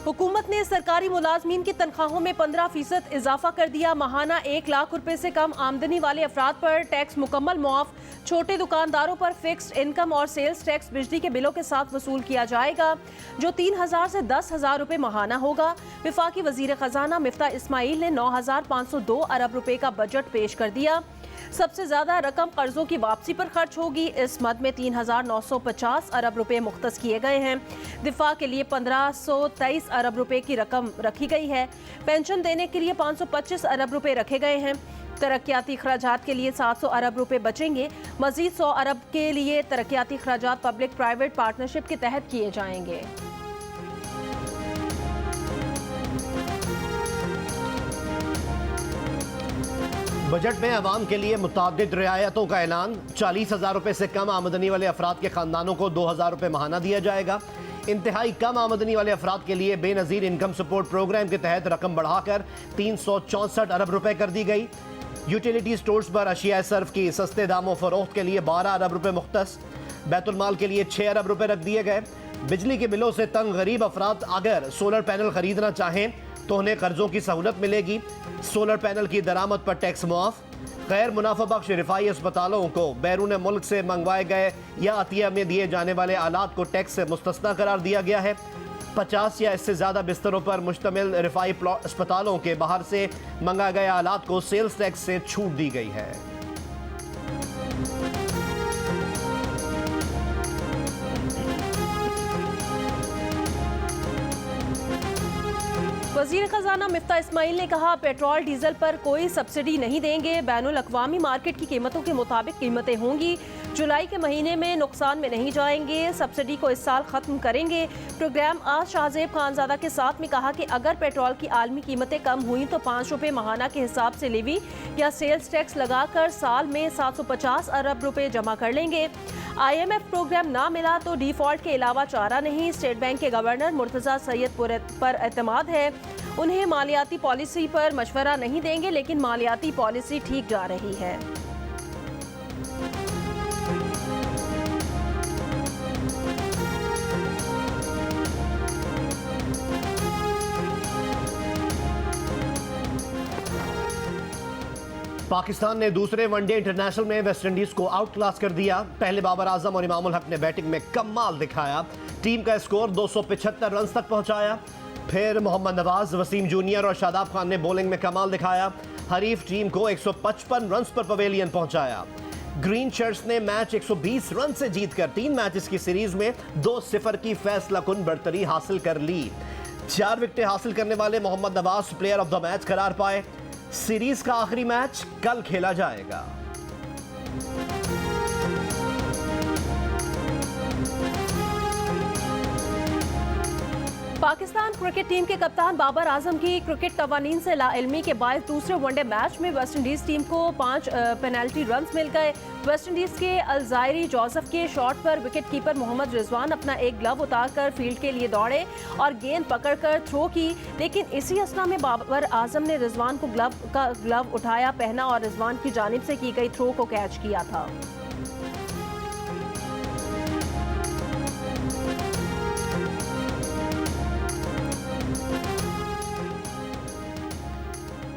हुकूमत ने सरकारी मुलाजमीन की तनख्वाहों में 15% इजाफा कर दिया। माहाना 1 लाख रुपए से कम आमदनी वाले अफराद पर टैक्स मुकम्मल मुआफ। छोटे दुकानदारों पर फिक्स्ड इनकम और सेल्स टैक्स बिजली के बिलों के साथ वसूल किया जाएगा, जो 3000 से 10,000 रुपए माहाना होगा। वफाकी वजीर खजाना मिफ्ता इस्माइल ने 9,502 अरब रुपए का बजट पेश कर दिया। सबसे ज्यादा रकम कर्जों की वापसी पर खर्च होगी। इस मद में 3,950 अरब रुपए मुख्तस किए गए हैं। दिफा के लिए 1,523 अरब रुपए की रकम रखी गई है। पेंशन देने के लिए 525 अरब रुपए रखे गए हैं। तरक्याती खर्चात के लिए 700 अरब रुपए बचेंगे। मजीद 100 अरब के लिए तरक्याती खर्चात पब्लिक प्राइवेट पार्टनरशिप के तहत किए जाएंगे। बजट में अवाम के लिए मुतअद्दिद रियायतों का ऐलान। 40,000 रुपए से कम आमदनी वाले अफराद के खानदानों को 2,000 रुपए माहाना दिया जाएगा। इंतहाई कम आमदनी वाले अफराद के लिए बेनज़ीर इनकम सपोर्ट प्रोग्राम के तहत रकम बढ़ाकर 364 अरब रुपए कर दी गई। यूटिलिटी स्टोर्स पर अशिया सर्फ की सस्ते दामों फरोख्त के लिए 12 अरब रुपए मुख्तस। बैतुल के लिए 6 अरब रुपए रख दिए गए। बिजली के बिलों से तंग गरीब अफराद अगर सोलर पैनल खरीदना चाहें तो उन्हें कर्जों की सहूलत मिलेगी। सोलर पैनल की दरामद पर टैक्स मुआफ। गैर मुनाफा बख्श रिफाई अस्पतालों को बैरून मुल्क से मंगवाए गए या अतिया में दिए जाने वाले आलात को टैक्स से मुस्तस्ना करार दिया गया है। 50 या इससे ज़्यादा बिस्तरों पर मुश्तमिल रिफाई अस्पतालों के बाहर से मंगाए गए आलात को सेल्स टैक्स से छूट दी गई है। वज़ीर खजाना मिफ्ता इस्माइल ने कहा, पेट्रोल डीजल पर कोई सब्सिडी नहीं देंगे। बैनुल अक़वामी मार्केट की कीमतों के मुताबिक कीमतें होंगी। जुलाई के महीने में नुकसान में नहीं जाएंगे। सब्सिडी को इस साल ख़त्म करेंगे। प्रोग्राम आज शाहजेब खानजादा के साथ में कहा कि अगर पेट्रोल की आलमी कीमतें कम हुई तो 5 रुपये माहाना के हिसाब से लेवी या सेल्स टैक्स लगाकर साल में 750 अरब रुपए जमा कर लेंगे। IMF प्रोग्राम ना मिला तो डिफॉल्ट के अलावा चारा नहीं। स्टेट बैंक के गवर्नर मुर्तज़ा सैयद पर एतमाद है। उन्हें मालियाती पॉलिसी पर मशवरा नहीं देंगे, लेकिन मालियाती पॉलिसी ठीक जा रही है। पाकिस्तान ने दूसरे वनडे इंटरनेशनल में वेस्ट इंडीज को आउट क्लास कर दिया। पहले बाबर आजम और इमामुल हक ने बैटिंग में कमाल दिखाया। टीम का स्कोर 275 रन तक पहुंचाया। फिर मोहम्मद नवाज, वसीम जूनियर और शादाब खान ने बॉलिंग में कमाल दिखाया। हरीफ टीम को 155 रन पर पवेलियन पहुंचाया। ग्रीन शर्ट्स ने मैच 120 रन से जीतकर 3 मैचेस की सीरीज में 2-0 की फैसलाकुन बढ़तरी हासिल कर ली। 4 विकेटें हासिल करने वाले Mohammad Nawaz player of the match करार पाए। सीरीज का आखिरी मैच कल खेला जाएगा। पाकिस्तान क्रिकेट टीम के कप्तान बाबर आजम की क्रिकेट कवानीन से लाइल्मी के बायस दूसरे वनडे मैच में वेस्ट इंडीज टीम को 5 पेनल्टी रन मिल गए। वेस्ट इंडीज के अलजायरी जोसेफ के शॉट पर विकेट कीपर मोहम्मद रिजवान अपना एक ग्लव उतारकर फील्ड के लिए दौड़े और गेंद पकड़कर थ्रो की, लेकिन इसी असना में बाबर आजम ने रिजवान को ग्लव उठाया, पहना और रिजवान की जानिब से की गई थ्रो को कैच किया था।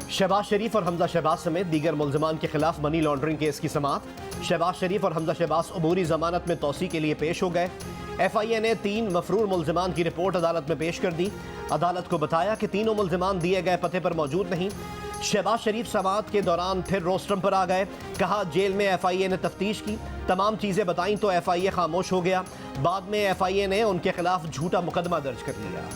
शहबाज शरीफ और हमजा शहबाज समेत दीगर मुल्ज़िमान के खिलाफ मनी लॉन्ड्रिंग केस की समाअत। शहबाज शरीफ और हमजा शहबाज अबूरी जमानत में तौसी के लिए पेश हो गए। FIA ने 3 मफरूर मुल्ज़िमान की रिपोर्ट अदालत में पेश कर दी। अदालत को बताया कि तीनों मुल्ज़िमान दिए गए पते पर मौजूद नहीं। शहबाज शरीफ समाअत के दौरान फिर रोस्ट्रम पर आ गए। कहा जेल में FIA ने तफ्तीश की, तमाम चीज़ें बताईं तो FIA खामोश हो गया। बाद में FIA ने उनके खिलाफ झूठा मुकदमा दर्ज कर लिया।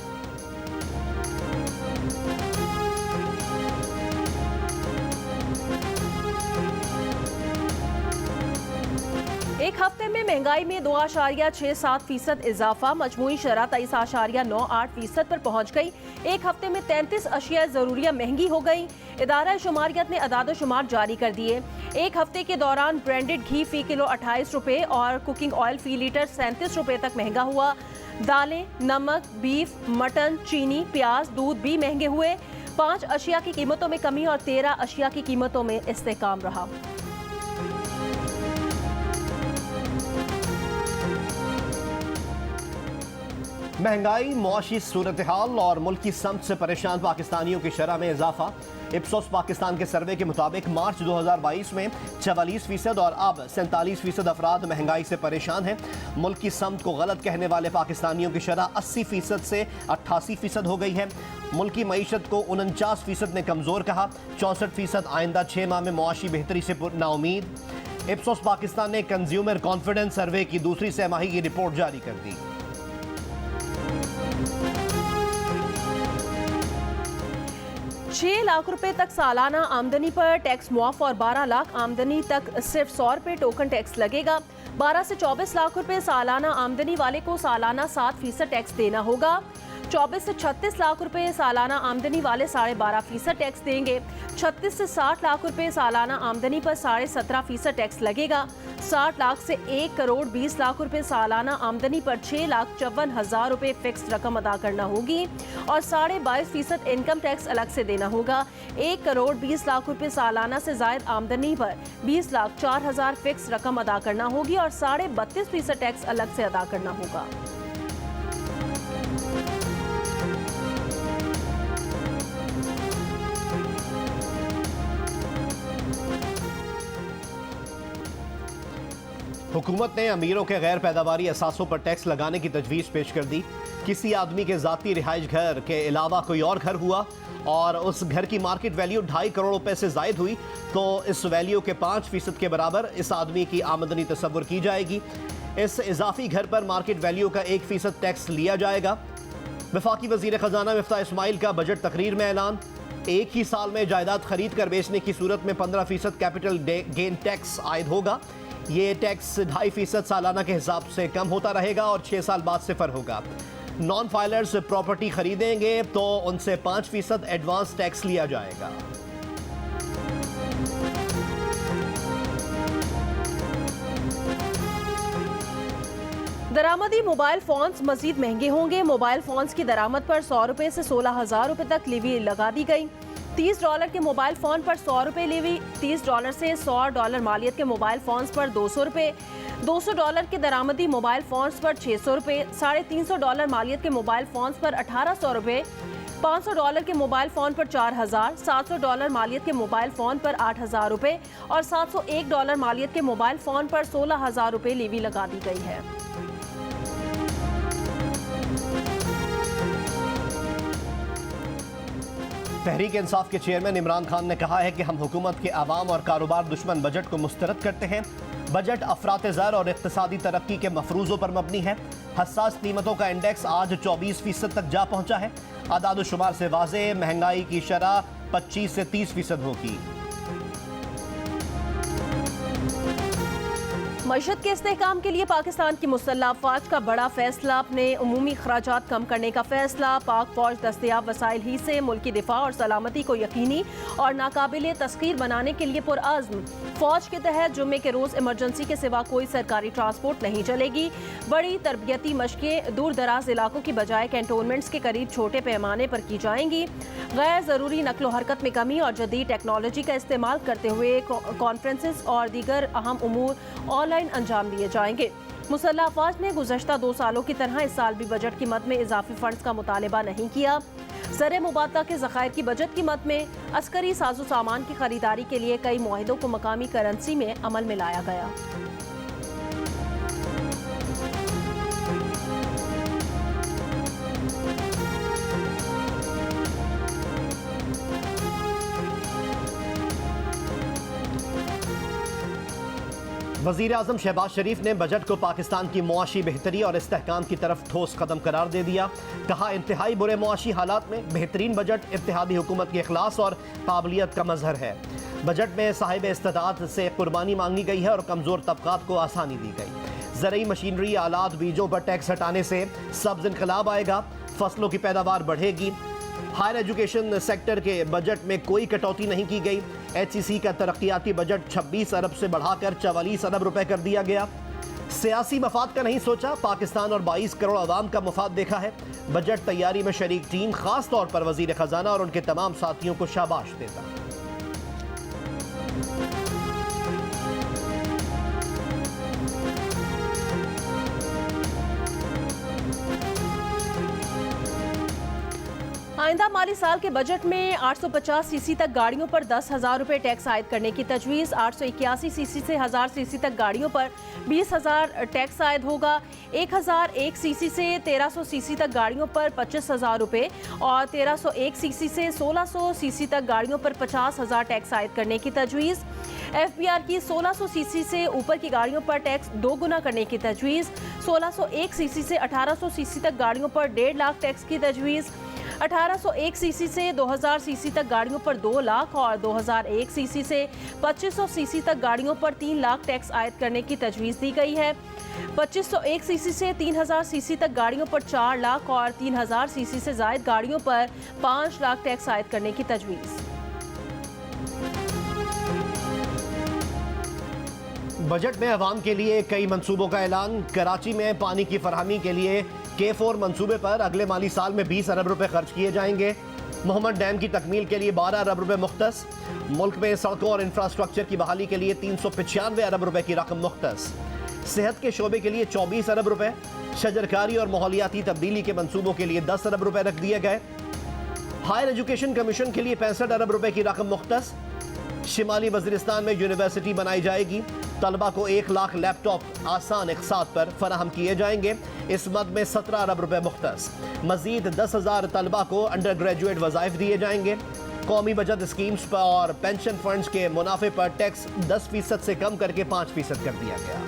एक हफ्ते में महंगाई में 2.67% इजाफा। मजमूई शरह 23.98% पर पहुंच गई। एक हफ्ते में 33 अशिया ज़रूरिया महंगी हो गई। इदारा शुमारियत ने अदाद शुमार जारी कर दिए। एक हफ्ते के दौरान ब्रांडेड घी फी किलो 28 रुपये और कुकिंग ऑयल फी लीटर 37 रुपये तक महंगा हुआ। दालें, नमक, बीफ, मटन, चीनी, प्याज, दूध भी महंगे हुए। 5 अशिया की कीमतों में कमी और 13 अशिया की कीमतों में इस्तेहकाम रहा। महंगाई, मुआशी सूरत हाल और मुल्क की समत से परेशान पाकिस्तानियों की शरह में इजाफा। इप्सोस पाकिस्तान के सर्वे के मुताबिक मार्च 2022 में 44% और अब 47% अफराद महंगाई से परेशान हैं। मुल्क की समत को गलत कहने वाले पाकिस्तानियों की शरह 80% से 88% हो गई है। मुल्क की मईशत को 49% ने कमज़ोर कहा। 64% आइंदा 6 माह में मुआशी बेहतरी से नाउमीद। इप्सोस पाकिस्तान ने कंज्यूमर कॉन्फिडेंस सर्वे की दूसरी सहमाही की रिपोर्ट जारी कर दी। 6 लाख रुपए तक सालाना आमदनी पर टैक्स मुआफ और 12 लाख आमदनी तक सिर्फ 100 रुपए टोकन टैक्स लगेगा। 12 से 24 लाख रुपए सालाना आमदनी वाले को सालाना 7% टैक्स देना होगा। 24 से 36 लाख रुपए सालाना आमदनी वाले 12.5% टैक्स देंगे। 36 से 60 लाख रुपए सालाना आमदनी पर 17.5% टैक्स लगेगा। 60 लाख से 1 करोड़ 20 लाख रुपए सालाना आमदनी पर 6,54,000 रुपए फिक्स रकम अदा करना होगी और 22.5% इनकम टैक्स अलग से देना होगा। 1 करोड़ 20 लाख रुपए सालाना से जायद आमदनी पर 20,04,000 फिक्स रकम अदा करना होगी और 32.5% टैक्स अलग से अदा करना होगा। हुकूमत ने अमीरों के गैर पैदावारी असासों पर टैक्स लगाने की तजवीज़ पेश कर दी। किसी आदमी के ज़ाती रिहाइश घर के अलावा कोई और घर हुआ और उस घर की मार्केट वैल्यू 2.5 करोड़ रुपए से ज़ायद हुई तो इस वैल्यू के 5% के बराबर इस आदमी की आमदनी तस्वुर की जाएगी। इस इजाफी घर पर मार्केट वैल्यू का 1% टैक्स लिया जाएगा। वफाकी वज़ीर ख़जाना मिफ्ताह इस्माइल का बजट तकरीर में ऐलान। एक ही साल में जायदाद खरीद कर बेचने की सूरत में 15% कैपिटल गेन टैक्स आयद होगा। ये टैक्स 2.5% सालाना के हिसाब से कम होता रहेगा और 6 साल बाद सिफर होगा। नॉन फाइलर्स प्रॉपर्टी खरीदेंगे तो उनसे 5% एडवांस टैक्स लिया जाएगा। दरामदी मोबाइल फोन्स मजीद महंगे होंगे। मोबाइल फोन्स की दरामद पर 100 रुपए से 16,000 रुपए तक लीवी लगा दी गई। $30 के मोबाइल फोन पर 100 रुपए लीवी। $30 से $100 मालियत के मोबाइल फोन्स पर 200 रुपए। $200 के दरामदी मोबाइल फोन्स पर 600 रुपए। $350 मालियत के मोबाइल फोन्स पर 1,800 रुपए। $500 के मोबाइल फोन पर 4,000। $700 मालियत के मोबाइल फोन पर 8,000 रुपए और $701 मालियत के मोबाइल फोन पर 16,000 रुपए लीवी लगा दी गई है। तहरीक इंसाफ के चेयरमैन इमरान खान ने कहा है कि हम हुकूमत के अवाम और कारोबार दुश्मन बजट को मुस्तरद करते हैं। बजट अफरात ज़र और इक़्तिसादी तरक्की के मफरूज़ों पर मबनी है। हसास कीमतों का इंडेक्स आज 24% तक जा पहुंचा है। अदाद शुमार से वाज़ेह महंगाई की शरह 25 से 30% होगी। मईशत के इस्तेहकाम के लिए पाकिस्तान की मुसल्लह अफवाज का बड़ा फैसला। अपने उमूमी खराजात कम करने का फैसला। पाक फौज दस्तयाब वसाइल ही से मुल्क की दिफा और सलामती को यकीनी और नाकाबिले तस्कीर बनाने के लिए पुरअज़्म। फौज के तहत जुम्मे के रोज़ इमरजेंसी के सिवा कोई सरकारी ट्रांसपोर्ट नहीं चलेगी। बड़ी तरबियती मशकें दूर दराज इलाकों की बजाय कैंटोनमेंट्स के करीब छोटे पैमाने पर की जाएंगी। गैर ज़रूरी नकलो हरकत में कमी और जदीद टेक्नोलॉजी का इस्तेमाल करते हुए कॉन्फ्रेंसेस और दीगर अहम उमूर ऑनलाइन अंजाम दिए जाएंगे। मुसल्लह अफवाज ने गुज़श्ता 2 सालों की तरह इस साल भी बजट की मद में इजाफी फंड्स का मुतालबा नहीं किया। ज़र मुबादला के ज़खायर की बजट की मद में अस्करी साजो सामान की खरीदारी के लिए कई मुआहिदों को मकामी करेंसी में अमल में लाया गया। वज़ीर आज़म शहबाज शरीफ ने बजट को पाकिस्तान की मुआशी बेहतरी और इस्तेहकाम की तरफ ठोस कदम करार दे दिया। कहा, इंतहाई बुरे मुआशी हालात में बेहतरीन बजट इत्तेहादी हुकूमत के इखलास और काबिलियत का मजहर है। बजट में साहिब इस्तेदाद से कुर्बानी मांगी गई है और कमज़ोर तबकात को आसानी दी गई। ज़रई मशीनरी, आलात, बीजों पर टैक्स हटाने से सब्ज़ इनकलाब आएगा। फसलों की पैदावार बढ़ेगी। हायर एजुकेशन सेक्टर के बजट में कोई कटौती नहीं की गई। HEC का तरक्याती बजट 26 अरब से बढ़ाकर 44 अरब रुपए कर दिया गया। सियासी मफाद का नहीं सोचा, पाकिस्तान और 22 करोड़ अवाम का मफाद देखा है। बजट तैयारी में शरीक टीम, खास तौर पर वजीर खजाना और उनके तमाम साथियों को शाबाश देता। आइंदा माली साल के बजट में 850 सीसी तक गाड़ियों पर 10,000 रुपए टैक्स आयद करने की तजवीज़। 881 सीसी से 1000 सीसी तक गाड़ियों पर 20,000 टैक्स आयद होगा। 1001 सीसी से 1300 सीसी तक गाड़ियों पर 25,000 रुपए और 1301 सीसी से 1600 सीसी तक गाड़ियों पर 50,000 टैक्स आयद करने की तजवीज़। FBR की 1600 सीसी से ऊपर की गाड़ियों पर टैक्स 2 गुना करने की तजवीज़। 1601 सीसी से 1800 सीसी तक गाड़ियों पर 1.5 लाख टैक्स की तजवीज़। 1801 सीसी से 2000 सीसी तक गाड़ियों पर 2 लाख और 2001 सीसी से 2500 सीसी तक गाड़ियों पर 3 लाख टैक्स आयद करने की तजवीज़ दी गई है। 2501 सीसी से 3000 सीसी तक गाड़ियों पर 4 लाख और 3000 सीसी से ज़ायद गाड़ियों पर 5 लाख टैक्स आयद करने की तजवीज़। बजट में अवाम के लिए कई मंसूबों का ऐलान। कराची में पानी की फरहमी के लिए K4 मंसूबे पर अगले माली साल में 20 अरब रुपए खर्च किए जाएंगे। मोहम्मद डैम की तकमील के लिए 12 अरब रुपए मुख्तस। मुल्क में सड़कों और इंफ्रास्ट्रक्चर की बहाली के लिए 395 अरब रुपए की रकम मुख्तस। सेहत के शोबे के लिए 24 अरब रुपए। शजरकारी और माहौलियाती तब्दीली के मंसूबों के लिए 10 अरब रुपए रख दिए गए। हायर एजुकेशन कमीशन के लिए 65 अरब रुपए की रकम मुख्तस। शिमाली वजीरिस्तान में यूनिवर्सिटी बनाई जाएगी। तलबा को 1 लाख लैपटॉप आसान इक़सात पर फराहम किए जाएंगे। इस मद में 17 अरब रुपए मुख्तस। मजीद 10,000 तलबा को अंडर ग्रेजुएट वज़ाइफ दिए जाएंगे। कौमी बचत स्कीम्स पर और पेंशन फंड्स के मुनाफे पर टैक्स 10% से कम करके 5% कर दिया गया।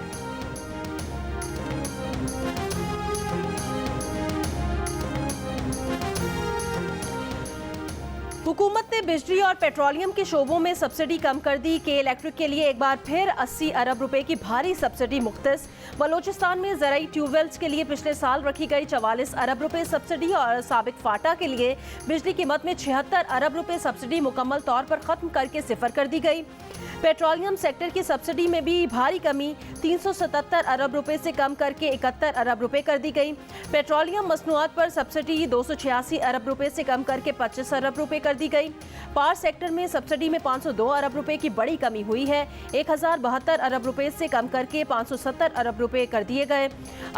हुकूमत ने बिजली और पेट्रोलियम के शोबों में सब्सिडी कम कर दी। के इलेक्ट्रिक के लिए एक बार फिर 80 अरब रुपए की भारी सब्सिडी मुख्तस। बलोचिस्तान में ज़राई ट्यूबवेल्स के लिए पिछले साल रखी गई 44 अरब रुपए सब्सिडी और साबिक फाटा के लिए बिजली कीमत में 76 अरब रुपए सब्सिडी मुकम्मल तौर पर ख़त्म करके सिफर कर दी गई। पेट्रोलियम सेक्टर की सब्सिडी में भी भारी कमी 377 अरब रुपए से कम करके 71 अरब रुपए कर दी गई। पेट्रोलियम मसनूआत पर सब्सिडी 286 अरब रुपए से कम करके 25 अरब रुपए कर दी गई। पावर सेक्टर में सब्सिडी में 502 अरब रुपए की बड़ी कमी हुई है। 1072 अरब रुपए से कम करके 570 अरब रुपए कर दिए गए।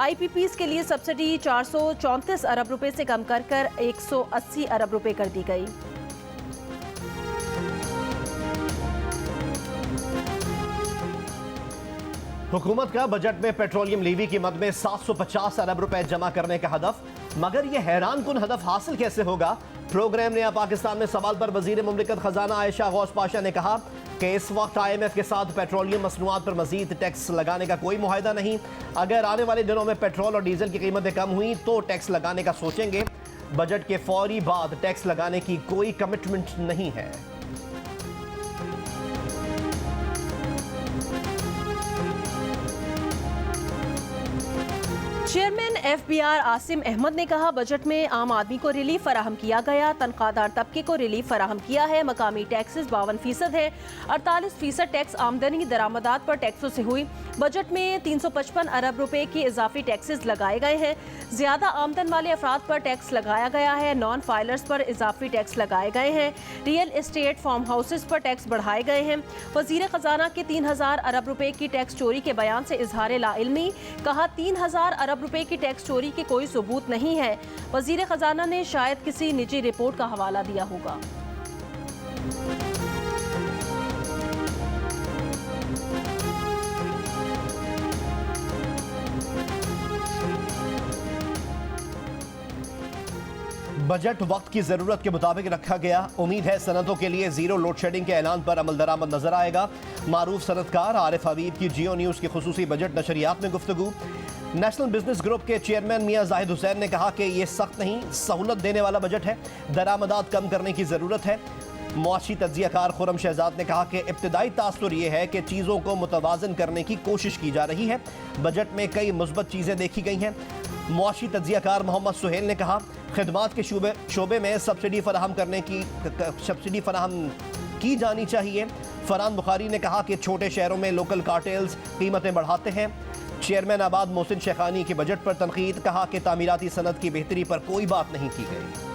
IPPs के लिए सब्सिडी 434 अरब रुपए से कम कर 180 अरब रुपए कर दी गई। हुकूमत का बजट में पेट्रोलियम लीवी की मद में 750 अरब रुपए जमा करने का हदफ, मगर यह हैरान कुन हदफ हासिल कैसे होगा? प्रोग्राम नया पाकिस्तान में सवाल पर वजीर मुमलिकत खजाना आयशा गौस पाशा ने कहा कि इस वक्त IMF के साथ पेट्रोलियम मसनूआत पर मजीद टैक्स लगाने का कोई मुआहदा नहीं। अगर आने वाले दिनों में पेट्रोल और डीजल की कीमतें कम हुई तो टैक्स लगाने का सोचेंगे। बजट के फौरी बाद टैक्स लगाने की कोई कमिटमेंट नहीं है। चेयरमैन FBR आसिम अहमद ने कहा, बजट में आम आदमी को रिलीफ फराहम किया गया। तनख्वाहदार तबके को रिलीफ फराहम किया है। मकामी टैक्सेस 52% है। 48% टैक्स आमदनी दरामदात पर टैक्सों से हुई। बजट में 355 अरब रुपए के इजाफी टैक्सेस लगाए गए हैं। ज्यादा आमदन वाले अफराद पर टैक्स लगाया गया है। नॉन फाइलर्स पर इजाफी टैक्स लगाए गए हैं। रियल एस्टेट फार्म हाउसेस पर टैक्स बढ़ाए गए हैं। वजीर खजाना के 3000 अरब रुपए की टैक्स चोरी के बयान से इजहार लाइल्मी। कहा, 3000 अरब रुपए की टैक्स चोरी के कोई सबूत नहीं है। वजीर खजाना ने शायद किसी निजी रिपोर्ट का हवाला दिया होगा। बजट वक्त की जरूरत के मुताबिक रखा गया। उम्मीद है सनतों के लिए जीरो लोड शेडिंग के ऐलान पर अमल दरामद नजर आएगा। मारूफ सनतकार आरिफ हबीब की जियो न्यूज़ की खुसूसी बजट नशरियात में गुफ्तगू। नेशनल बिजनेस ग्रुप के चेयरमैन मियां जाहिद हुसैन ने कहा कि यह सख्त नहीं, सहूलत देने वाला बजट है। दरामदात कम करने की ज़रूरत है। मुआशी तज्जियाकार खुरम शहजाद ने कहा कि इब्तदाई तासुर यह है कि चीज़ों को मुतवाजन करने की कोशिश की जा रही है। बजट में कई मुस्बत चीज़ें देखी गई हैं। मुआशी तज्जियाकार मोहम्मद सुहेल ने कहा, खिदमात के शोबे में सब्सिडी फराहम की जानी चाहिए। फरहान बुखारी ने कहा कि छोटे शहरों में लोकल कार्टेल्स कीमतें बढ़ाते हैं। चेयरमैन आबाद मोहसिन शेखानी के बजट पर तनकीद। कहा कि तामीराती सनत की बेहतरी पर कोई बात नहीं की गई।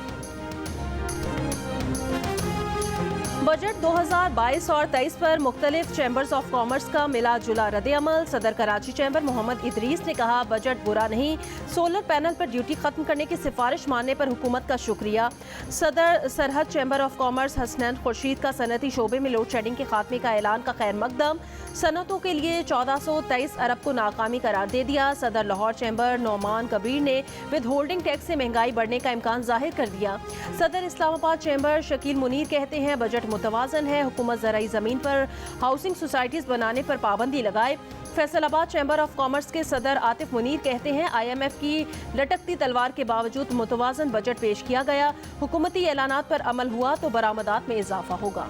बजट 2022 और 23 पर मुख्तलिफ चैम्बर्स ऑफ कॉमर्स का मिला जुला रद्द-ए-अमल। सदर कराची चैम्बर मोहम्मद इदरीस ने कहा, बजट बुरा नहीं, सोलर पैनल पर ड्यूटी खत्म करने की सिफारिश मानने पर हुकूमत का शुक्रिया। सदर सरहद chamber of commerce Hasnain Khurshid का सनती शोबे में लोड शेडिंग के खात्मे का ऐलान का खैर मकदम। सनतों के लिए 1423 अरब को नाकामी करार दे दिया। सदर लाहौर चैम्बर नौमान कबीर ने विद होल्डिंग टैक्स से महंगाई बढ़ने का इम्कान जाहिर कर दिया। सदर इस्लामाबाद चैम्बर शकील मुनीर कहते हैं, बजट मुतवाजन है, हुकूमत ज़राई ज़मीन पर हाउसिंग सोसाइटीज़ बनाने पर पाबंदी लगाए। फैसलाबाद चैम्बर ऑफ कॉमर्स के सदर आतिफ मुनीर कहते हैं, IMF की लटकती तलवार के बावजूद मुतवाजन बजट पेश किया गया। हुकूमती ऐलानात पर अमल हुआ तो बरामदात में इजाफा होगा।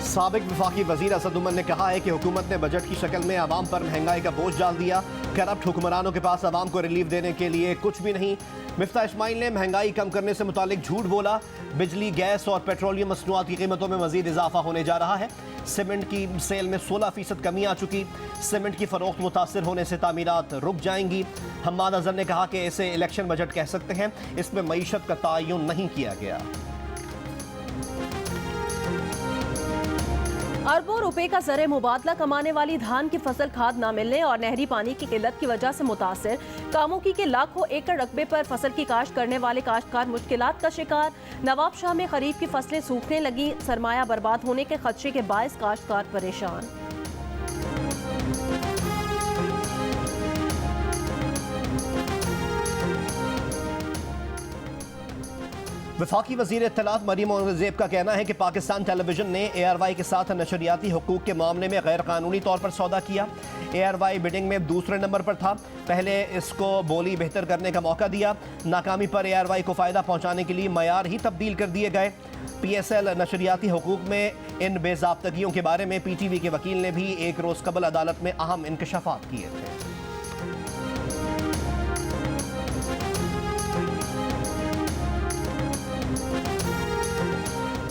साबिक वफाकी वजीर असद उमर ने कहा है कि हुकूमत ने बजट की शक्ल में आवाम पर महंगाई का बोझ डाल दिया। करप्ट हुक्मरानों के पास आवाम को रिलीफ देने के लिए कुछ भी नहीं। मिफ्ता इस्माइल ने महंगाई कम करने से मुतालिक झूठ बोला। बिजली, गैस और पेट्रोलियम मसनूआत की कीमतों में मजीद इजाफा होने जा रहा है। सीमेंट की सेल में 16% कमी आ चुकी। सीमेंट की फरोख्त मुतासर होने से तामीरात रुक जाएंगी। हम्माद अजहर ने कहा कि इसे इलेक्शन बजट कह सकते हैं, इसमें मईशत का तयन नहीं किया गया। अरबों रुपए का ज़र मुबादला कमाने वाली धान की फसल खाद न मिलने और नहरी पानी की किल्लत की वजह से मुतासर। कामोकी के लाखों एकड़ रकबे पर फसल की काश्त करने वाले काश्तकार मुश्किलात का शिकार। नवाब शाह में खरीफ की फसलें सूखने लगी। सरमाया बर्बाद होने के खदशे के बायस काश्तकार परेशान। वफाकी वज़ीर इत्तलात मरीम औरंगज़ेब का कहना है कि पाकिस्तान टेलीविजन ने ARY के साथ नशरियाती हुकूक के मामले में गैर कानूनी तौर पर सौदा किया। ARY बिडिंग में दूसरे नंबर पर था। पहले इसको बोली बेहतर करने का मौका दिया। नाकामी पर ARY को फ़ायदा पहुँचाने के लिए मयार ही तब्दील कर दिए गए। PSL नशरियाती हुकूक में इन बेज़ाब्तगियों के बारे में PTV के वकील ने भी एक रोज़ कबल अदालत में अहम इंकशाफात किए थे।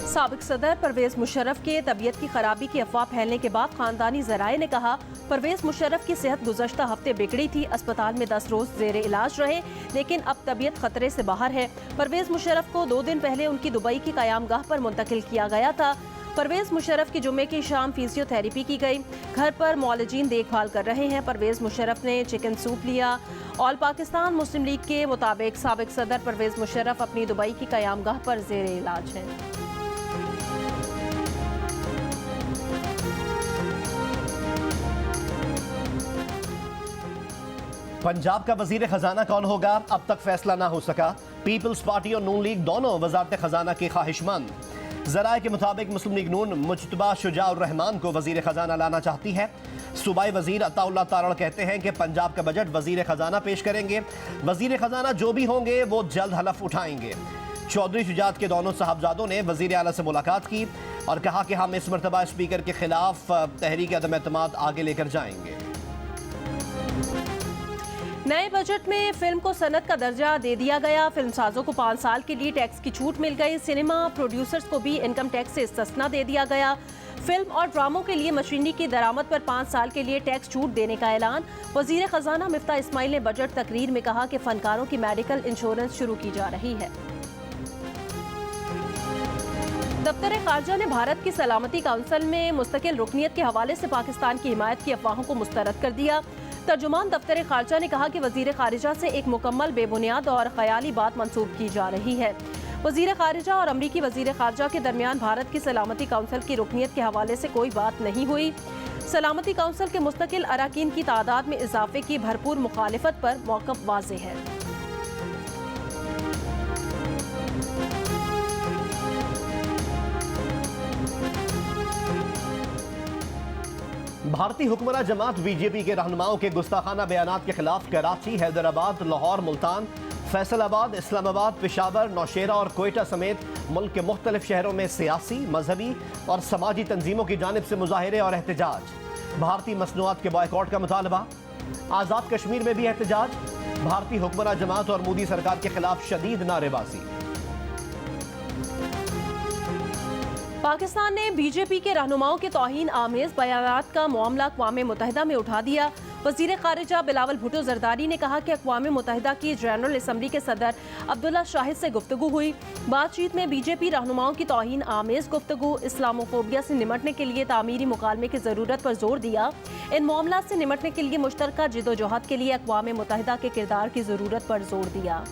साबिक सदर परवेज मुशर्रफ के तबीयत की खराबी की अफवाह फैलने के बाद खानदानी जराए ने कहा, परवेज मुशर्रफ की सेहत गुज़श्ता हफ्ते बिगड़ी थी। अस्पताल में 10 रोज जेर इलाज रहे, लेकिन अब तबीयत खतरे से बाहर है। परवेज मुशर्रफ को 2 दिन पहले उनकी दुबई की क़यामगाह पर मुंतकिल किया गया था। परवेज मुशर्रफ की जुम्मे की शाम फिजियोथेरेपी की गई। घर पर मौलजीन देखभाल कर रहे हैं। परवेज मुशर्रफ ने चिकन सूप लिया। ऑल पाकिस्तान मुस्लिम लीग के मुताबिक साबिक सदर परवेज मुशर्रफ अपनी दुबई की क़यामगाह पर जेर इलाज हैं। पंजाब का वजीर खजाना कौन होगा, अब तक फैसला ना हो सका। पीपल्स पार्टी और नून लीग दोनों वजारत खजाना के ख्वाहिशमंद। जराए के मुताबिक मुस्लिम लीग नून मुज्तबा शुजाउर रहमान को वजीर खजाना लाना चाहती है। सूबाई वजीर अताउल्लाह तारड़ कहते हैं कि पंजाब का बजट वजीर खजाना पेश करेंगे। वजीर खजाना जो भी होंगे वो जल्द हलफ उठाएंगे। चौधरी शुजात के दोनों साहबजादों ने वजीर आला से मुलाकात की और कहा कि हम इस मरतबा स्पीकर के खिलाफ तहरीक अदम एतमाद आगे लेकर जाएंगे। नए बजट में फिल्म को सनत का दर्जा दे दिया गया। फिल्मसाजों को 5 साल के लिए टैक्स की छूट मिल गई। सिनेमा प्रोड्यूसर्स को भी इनकम टैक्स से इस्तिस्ना दे दिया गया। फिल्म और ड्रामों के लिए मशीनरी की दरामद पर 5 साल के लिए टैक्स छूट देने का ऐलान। वजीर खजाना मिफ्ता इस्माइल ने बजट तकरीर में कहा कि फनकारों की मेडिकल इंश्योरेंस शुरू की जा रही है। दफ्तर खारजा ने भारत की सलामती काउंसिल में मुस्तकिल रुकनियत के हवाले से पाकिस्तान की हिमायत की अफवाहों को मुस्तरद कर दिया। तर्जुमान दफ्तर खारजा ने कहा कि वजीर खारिजा से एक मुकम्मल बेबुनियाद और ख्याली बात मंसूब की जा रही है। वजीर खारिजा और अमरीकी वजीर खारजा के दरमियान भारत की सलामती काउंसिल की रुकनियत के हवाले से कोई बात नहीं हुई। सलामती काउंसिल के मुस्तकिल अरकान की तादाद में इजाफे की भरपूर मुखालिफत पर मौक़िफ़ वाज़ेह है। भारतीय हुक्मरान जमात बीजेपी के रहनुमाओं के गुस्ताखाना बयानात के खिलाफ कराची, हैदराबाद, लाहौर, मुल्तान, फैसलाबाद, इस्लामाबाद, पेशावर, नौशेरा और कोयटा समेत मुल्क के मुख्तलिफ शहरों में सियासी, मजहबी और समाजी तंजीमों की जानिब से मुजाहिरे और एहतजाज। भारतीय मसनूआत के बॉयकॉट का मुतालबा। आज़ाद कश्मीर में भी एहतजाज। भारतीय हुक्मरान जमात और मोदी सरकार के खिलाफ शदीद नारेबाजी। पाकिस्तान ने बीजेपी के रहनुमाओं के तौहीन आमेज बयानात का मामला अक़वाम मुत्तहिदा में उठा दिया। वज़ीर ख़ारिजा बिलावल भुट्टो ज़रदारी ने कहा कि अक़वाम मुत्तहिदा की जनरल असम्बली के सदर अब्दुल्ला शाहिद से गुफ्तगू हुई। बातचीत में बीजेपी रहनुमाओं की तौहीन आमेज गुफ्तगू, इस्लामोफोबिया से निमटने के लिए तामीरी मुकालमे की ज़रूरत पर जोर दिया। इन मामला से निमटने के लिए मुश्तरका जिदोजहद के लिए अक़वाम मुत्तहिदा के किरदार की ज़रूरत पर जोर दिया।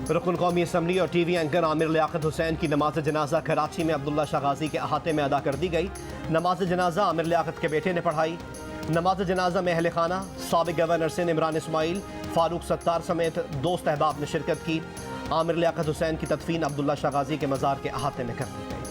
रुकन कौमी असम्बली और टीवी एंकर आमिर लियाकत हुसैन की नमाज जनाजा कराची में अब्दुल्ला शाह गाजी के अहाते में अदा कर दी गई। नमाज जनाजा आमिर लियाकत के बेटे ने पढ़ाई। नमाज जनाजा में अहले खाना, साबिक गवर्नर सिंध इमरान इस्माइल, फारूक सत्तार समेत दोस्त अहबाब ने शिरकत की। आमिर लियाकत हुसैन की तदफीन अब्दुल्ला शाह गाजी के मज़ार के अहाते में कर दी गई।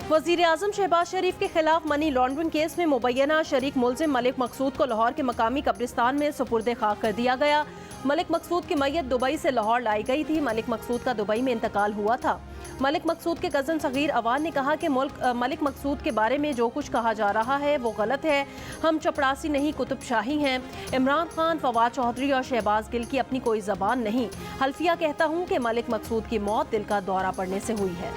वज़ीर आज़म शहबाज शरीफ के खिलाफ मनी लॉन्ड्रिंग केस में मुबैना शरीक मुलजिम मलिक मकसूद को लाहौर के मकामी कब्रिस्तान में सुपुर्द खाक कर दिया गया। मलिक मकसूद की मैयत दुबई से लाहौर लाई गई थी। मलिक मकसूद का दुबई में इंतकाल हुआ था। मलिक मकसूद के कज़न सगीर अवान ने कहा कि मलिक मकसूद के बारे में जो कुछ कहा जा रहा है वो गलत है। हम चपड़ासी नहीं, कुतुब शाही हैं। इमरान खान, फवाद चौधरी और शहबाज गिल की अपनी कोई ज़बान नहीं। हल्फिया कहता हूँ कि मलिक मकसूद की मौत दिल का दौरा पड़ने से हुई है।